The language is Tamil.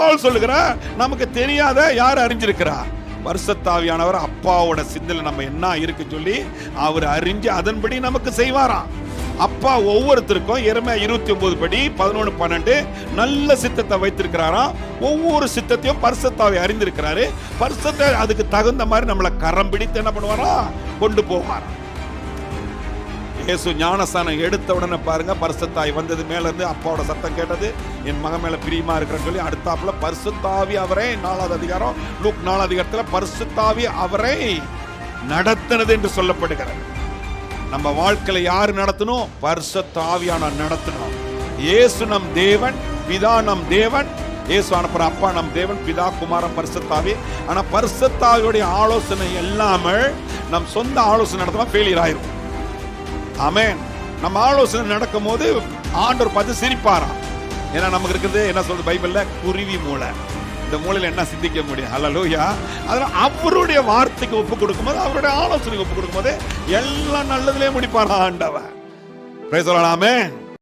பவுல் சொல்லுகிறார், நமக்கு தெரியாத யார் அறிஞ்சிருக்கிறா? பரிசுத்த ஆவியானவர் அப்பாவோட சிந்தனை நம்ம என்ன இருக்கு சொல்லி அவர் அறிஞ்சு அதன்படி நமக்கு செய்வாராம். அப்பா ஒவ்வொருத்தருக்கும் எரேமியா 29 படி 11, 12 நல்ல சித்தத்தை வைத்திருக்கிறாராம். ஒவ்வொரு சித்தத்தையும் பரிசுத்த ஆவி அறிந்திருக்கிறாரு. பரிசுத்த அதுக்கு தகுந்த மாதிரி நம்மளை கரம் பிடித்து என்ன பண்ணுவாரா? கொண்டு போவாராம். இயேசு ஞானஸ்தானம் எடுத்த உடனே பாருங்க, பரிசுத்த ஆவி வந்தது, மேல இருந்து அப்பாவோட சத்தம் கேட்டது, என் மகன் மேல பிரியமா இருக்கிறன்னு சொல்லி அடுத்தாப்புல பரிசுத்த ஆவி அவரை 4வது அதிகாரம் லூக் 4வது அதிகாரத்துல பரிசுத்த ஆவி அவரை நடத்தினது என்று சொல்லப்படுகிறது. நம்ம வாழ்க்கையில யாரு நடத்தணும்? பரிசுத்த ஆவியானவர் நடத்தணும். இயேசு நம் தேவன், பிதா நம் தேவன். இயேசு அனுப்புற அப்பா நம் தேவன், பிதா, குமாரன், பரிசுத்த ஆவி. ஆனா பரிசுத்த ஆவியுடைய ஆலோசனை எல்லாமே நம் சொந்த ஆலோசனை நடத்தினா ஃபெயிலியர் ஆயிரும். ஆமென். நம்ம ஆலோசனை நடக்கும் போது ஆண்டவர் பார்த்து சிரிப்பாராம். ஏன்னா நமக்கு இருக்கிறது என்ன சொல்றது பைபிள்ல? குருவி மூளை. இந்த மூளையில என்ன சிந்திக்க முடியும்? ஹல்லேலூயா. அதனால அவருடைய வார்த்தைக்கு ஒப்பு கொடுக்கும்போது, அவருடைய ஆலோசனைக்கு ஒப்பு கொடுக்கும்போது எல்லாம் நல்லதுலயே முடிப்பாரா ஆண்டவர். Praise the Lord. ஆமென்.